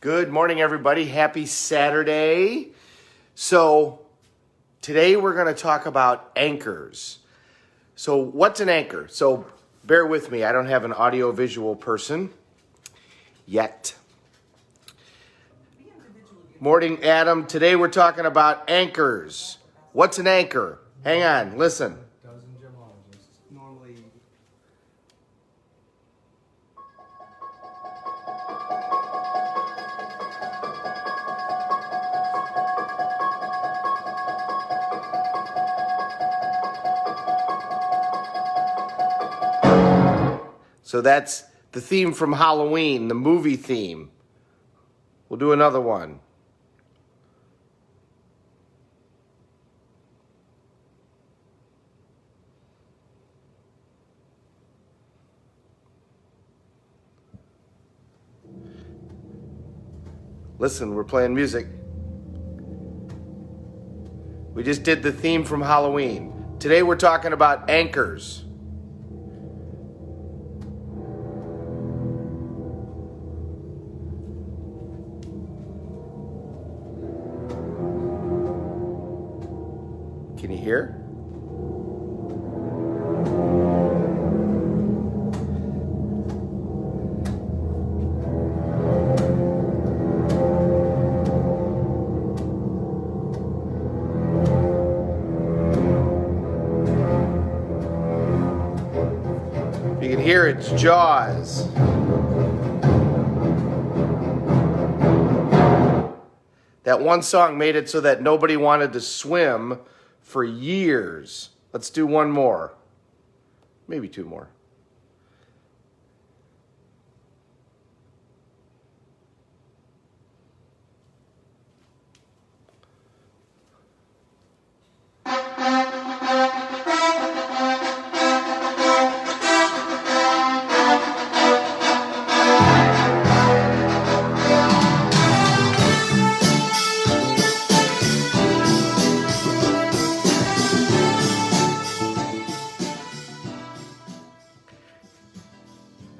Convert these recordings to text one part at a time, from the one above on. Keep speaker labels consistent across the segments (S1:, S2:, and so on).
S1: Good morning, everybody. Happy Saturday. So today we're going to talk about anchors. So what's an anchor? So bear with me. I don't have an audio-visual person yet. Morning, Adam. Today we're talking about anchors. What's an anchor? Hang on. Listen.
S2: Dozen gemologists normally.
S1: So that's the theme from Halloween, the movie theme. We'll do another one. Listen, we're playing music. We just did the theme from Halloween. Today we're talking about anchors. Can you hear? You can hear it's Jaws. That one song made it so that nobody wanted to swim for years. Let's do one more. Maybe two more.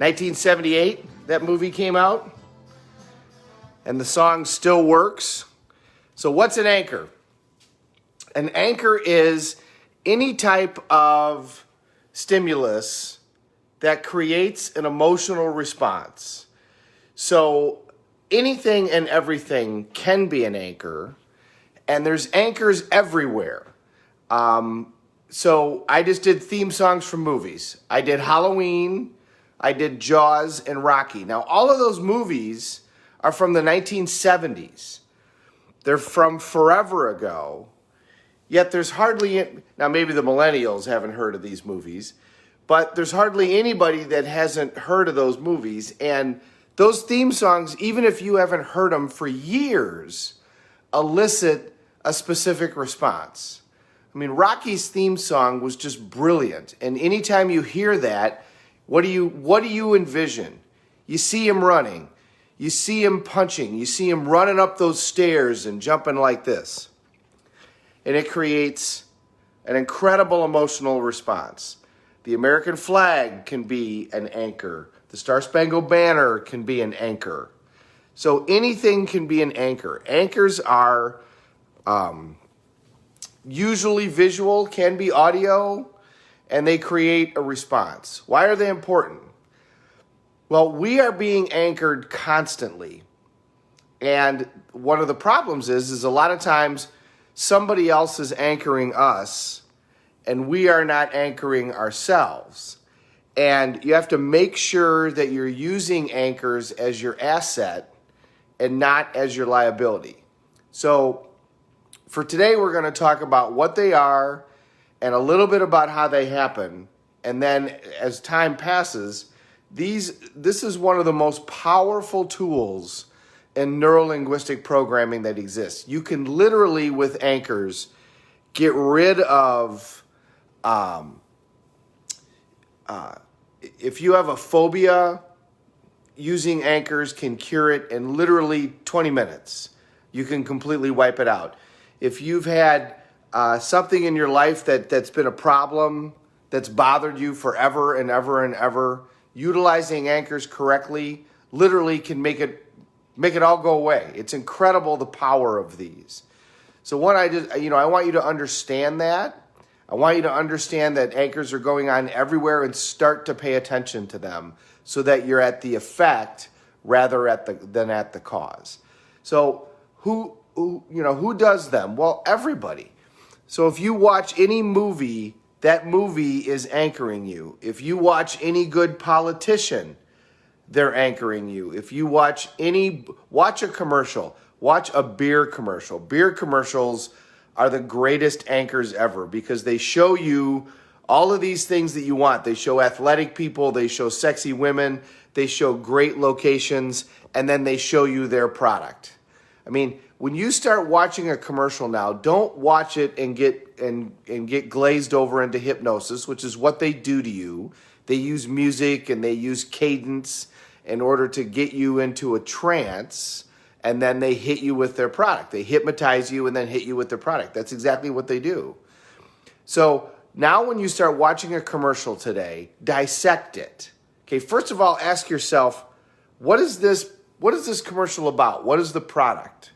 S1: (1978), that movie came out, and the song still works. So what's an anchor? An anchor is any type of stimulus that creates an emotional response. So anything and everything can be an anchor, and there's anchors everywhere. So I just did theme songs from movies. I did Halloween, I did Jaws, and Rocky. Now, all of those movies are from the 1970s. They're from forever ago. Yet there's hardly, now maybe the millennials haven't heard of these movies, but there's hardly anybody that hasn't heard of those movies. And those theme songs, even if you haven't heard them for years, elicit a specific response. I mean, Rocky's theme song was just brilliant. And anytime you hear that, what do you envision? You see him running. You see him punching. You see him running up those stairs and jumping like this. And it creates an incredible emotional response. The American flag can be an anchor. The Star-Spangled Banner can be an anchor. So anything can be an anchor. Anchors are usually visual, can be audio, and they create a response. Why are they important? Well, we are being anchored constantly. And one of the problems is a lot of times somebody else is anchoring us and we are not anchoring ourselves. And you have to make sure that you're using anchors as your asset and not as your liability. So for today, we're going to talk about what they are and a little bit about how they happen. And then as time passes, this is one of the most powerful tools in neurolinguistic programming that exists. You can literally, with anchors, get rid of, if you have a phobia, using anchors can cure it in literally 20 minutes. You can completely wipe it out. If you've had something in your life that's been a problem, that's bothered you forever and ever and ever, utilizing anchors correctly literally can make it make it all go away. It's incredible the power of these. So I want you to understand that. I want you to understand that anchors are going on everywhere and start to pay attention to them so that you're at the effect rather than at the cause. So who does them? Well, everybody. So if you watch any movie, that movie is anchoring you. If you watch any good politician, they're anchoring you. If you watch a commercial, watch a beer commercial. Beer commercials are the greatest anchors ever because they show you all of these things that you want. They show athletic people, they show sexy women, they show great locations, and then they show you their product. I mean, when you start watching a commercial now, don't watch it and get glazed over into hypnosis, which is what they do to you. They use music and they use cadence in order to get you into a trance, and then they hit you with their product. They hypnotize you and then hit you with their product. That's exactly what they do. So now when you start watching a commercial today, dissect it. Okay, first of all, ask yourself, what is this commercial about? What is the product?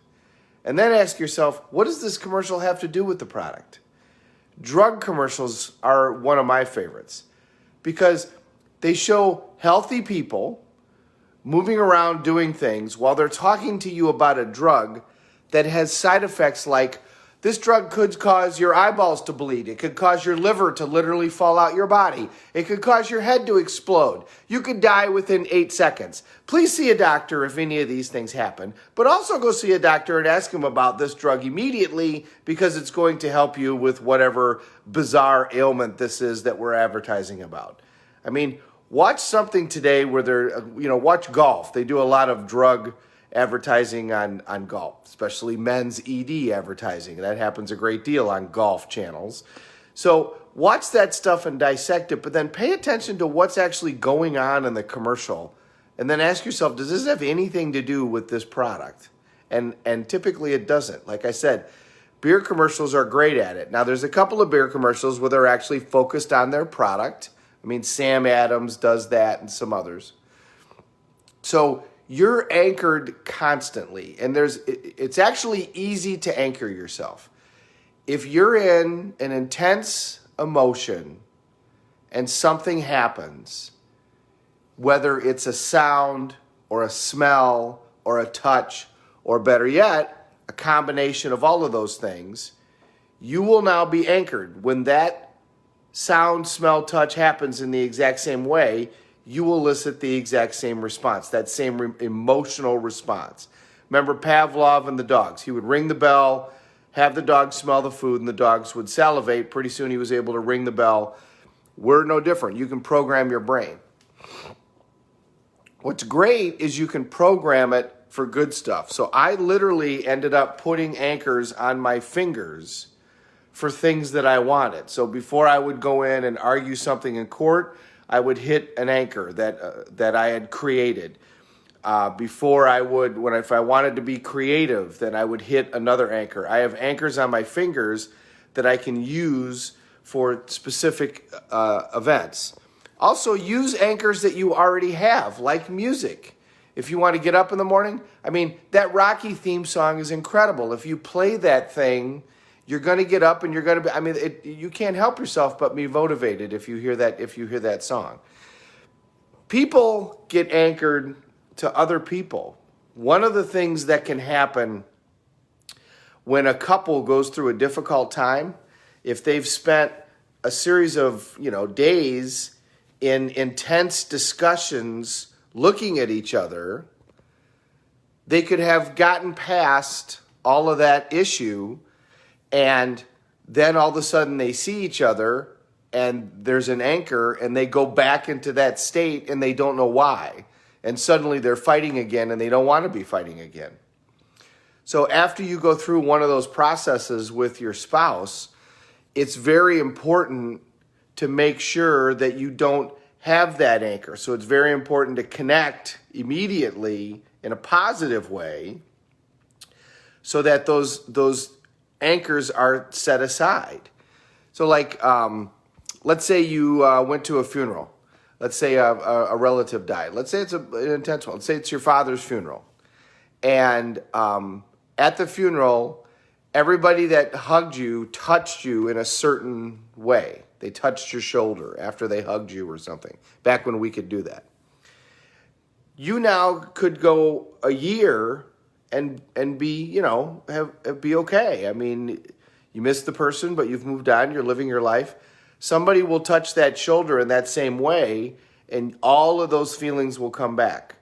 S1: And then ask yourself, what does this commercial have to do with the product? Drug commercials are one of my favorites because they show healthy people moving around doing things while they're talking to you about a drug that has side effects like this drug could cause your eyeballs to bleed. It could cause your liver to literally fall out your body. It could cause your head to explode. You could die within 8 seconds. Please see a doctor if any of these things happen, but also go see a doctor and ask him about this drug immediately because it's going to help you with whatever bizarre ailment this is that we're advertising about. I mean, watch something today where watch golf. They do a lot of drug advertising on golf, especially men's ED advertising. That happens a great deal on golf channels. So watch that stuff and dissect it, but then pay attention to what's actually going on in the commercial. And then ask yourself, does this have anything to do with this product? And typically it doesn't. Like I said, beer commercials are great at it. Now there's a couple of beer commercials where they're actually focused on their product. I mean, Sam Adams does that and some others. So you're anchored constantly, and it's actually easy to anchor yourself. If you're in an intense emotion and something happens, whether it's a sound or a smell or a touch, or better yet, a combination of all of those things, you will now be anchored. When that sound, smell, touch happens in the exact same way, you will elicit the exact same response, that same emotional response. Remember Pavlov and the dogs. He would ring the bell, have the dogs smell the food, and the dogs would salivate. Pretty soon he was able to ring the bell. We're no different. You can program your brain. What's great is you can program it for good stuff. So I literally ended up putting anchors on my fingers for things that I wanted. So before I would go in and argue something in court, I would hit an anchor that I had created. If I wanted to be creative, then I would hit another anchor. I have anchors on my fingers that I can use for specific events. Also, use anchors that you already have, like music. If you want to get up in the morning, I mean, that Rocky theme song is incredible. If you play that thing, you're going to get up and you're going to be, you can't help yourself but be motivated if you hear that song. People get anchored to other people. One of the things that can happen when a couple goes through a difficult time, if they've spent a series of, days in intense discussions looking at each other, they could have gotten past all of that issue, and then all of a sudden they see each other and there's an anchor and they go back into that state and they don't know why. And suddenly they're fighting again and they don't want to be fighting again. So after you go through one of those processes with your spouse, it's very important to make sure that you don't have that anchor. So it's very important to connect immediately in a positive way so that those anchors are set aside. So let's say you went to a funeral. Let's say a relative died. Let's say it's an intense one. Let's say it's your father's funeral. And at the funeral, everybody that hugged you touched you in a certain way. They touched your shoulder after they hugged you or something, back when we could do that. You now could go a year and be, be okay. I mean, you missed the person, but you've moved on, you're living your life. Somebody will touch that shoulder in that same way, and all of those feelings will come back.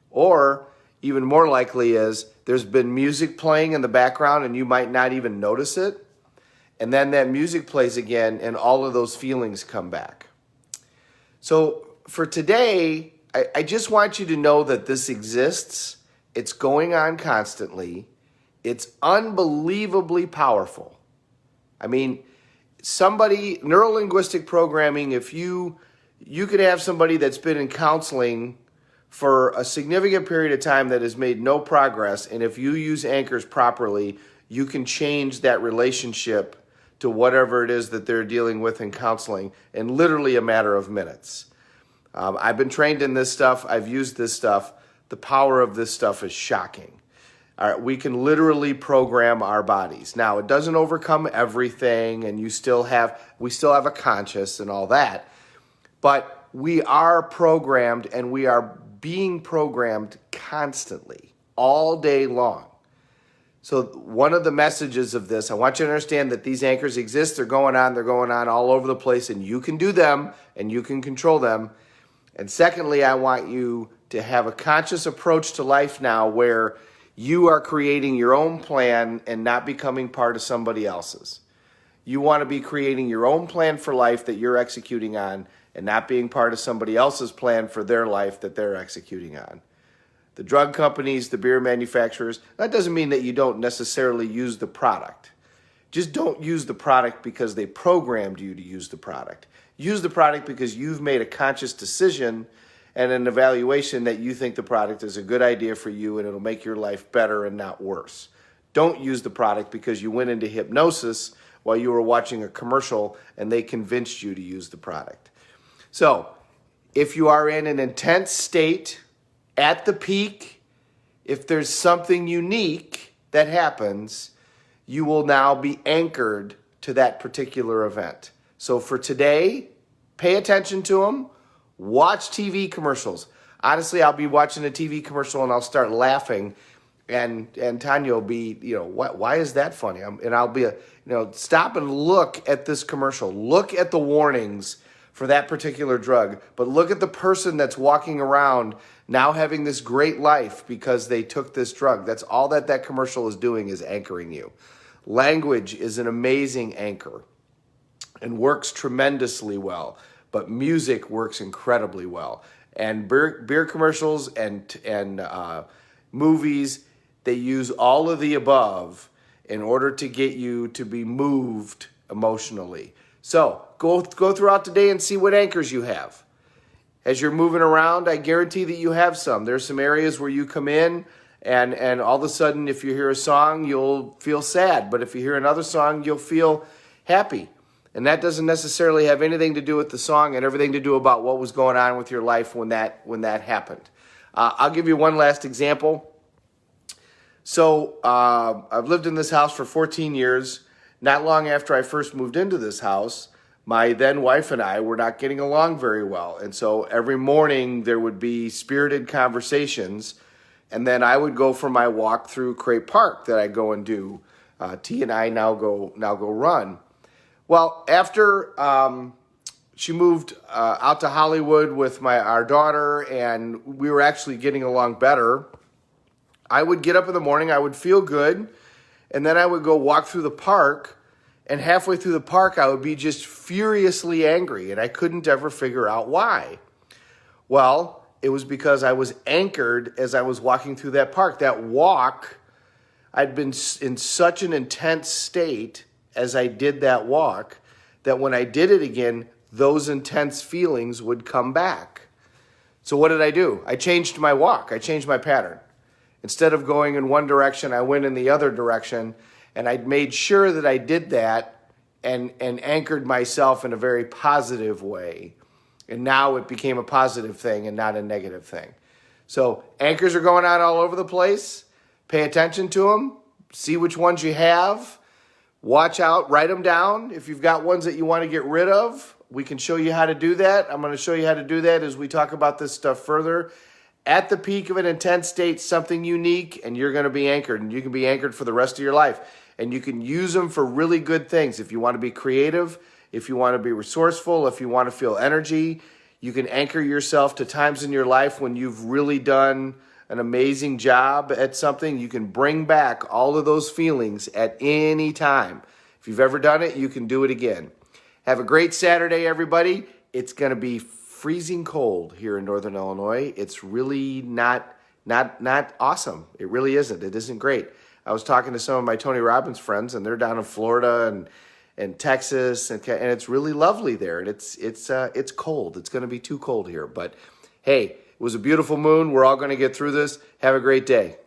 S1: Or even more likely is there's been music playing in the background and you might not even notice it. And then that music plays again and all of those feelings come back. So for today, I just want you to know that this exists. It's going on constantly. It's unbelievably powerful. I mean, neurolinguistic programming, if you could have somebody that's been in counseling for a significant period of time that has made no progress, and if you use anchors properly, you can change that relationship to whatever it is that they're dealing with in counseling in literally a matter of minutes. I've been trained in this stuff. I've used this stuff. The power of this stuff is shocking. All right, we can literally program our bodies. Now, it doesn't overcome everything, and we still have a conscious and all that, but we are programmed, and we are being programmed constantly, all day long. So one of the messages of this, I want you to understand that these anchors exist. They're going on all over the place, and you can do them, and you can control them. And secondly, I want you to have a conscious approach to life now where you are creating your own plan and not becoming part of somebody else's. You want to be creating your own plan for life that you're executing on and not being part of somebody else's plan for their life that they're executing on. The drug companies, the beer manufacturers, that doesn't mean that you don't necessarily use the product. Just don't use the product because they programmed you to use the product. Use the product because you've made a conscious decision and an evaluation that you think the product is a good idea for you and it'll make your life better and not worse. Don't use the product because you went into hypnosis while you were watching a commercial and they convinced you to use the product. So, if you are in an intense state at the peak, if there's something unique that happens, you will now be anchored to that particular event. So for today, pay attention to them. Watch TV commercials. Honestly, I'll be watching a TV commercial and I'll start laughing, and Tanya will be, why is that funny? And I'll be, stop and look at this commercial. Look at the warnings for that particular drug, but look at the person that's walking around now having this great life because they took this drug. That's all that commercial is doing, is anchoring you. Language is an amazing anchor and works tremendously well, but music works incredibly well. And beer commercials and movies, they use all of the above in order to get you to be moved emotionally. So go throughout the day and see what anchors you have. As you're moving around, I guarantee that you have some. There's some areas where you come in and all of a sudden, if you hear a song, you'll feel sad. But if you hear another song, you'll feel happy. And that doesn't necessarily have anything to do with the song and everything to do about what was going on with your life when that happened. I'll give you one last example. So I've lived in this house for 14 years. Not long after I first moved into this house, my then wife and I were not getting along very well. And so every morning there would be spirited conversations. And then I would go for my walk through Crape Park that I go and do. T and I now go run. Well, after she moved out to Hollywood with our daughter, and we were actually getting along better, I would get up in the morning, I would feel good, and then I would go walk through the park, and halfway through the park, I would be just furiously angry, and I couldn't ever figure out why. Well, it was because I was anchored as I was walking through that park. That walk, I'd been in such an intense state as I did that walk, that when I did it again, those intense feelings would come back. So what did I do? I changed my walk. I changed my pattern. Instead of going in one direction, I went in the other direction, and I made sure that I did that and anchored myself in a very positive way. And now it became a positive thing and not a negative thing. So anchors are going on all over the place. Pay attention to them. See which ones you have. Watch out. Write them down. If you've got ones that you want to get rid of, we can show you how to do that. I'm going to show you how to do that as we talk about this stuff further. At the peak of an intense state, something unique, and you're going to be anchored. And you can be anchored for the rest of your life. And you can use them for really good things. If you want to be creative, if you want to be resourceful, if you want to feel energy, you can anchor yourself to times in your life when you've really done an amazing job at something. You can bring back all of those feelings at any time. If you've ever done it, you can do it again. Have a great Saturday, everybody. It's going to be freezing cold here in Northern Illinois. It's really not awesome. It really isn't. It isn't great. I was talking to some of my Tony Robbins friends, and they're down in Florida and Texas, and it's really lovely there. And it's cold. It's going to be too cold here. But hey, it was a beautiful moon. We're all going to get through this. Have a great day.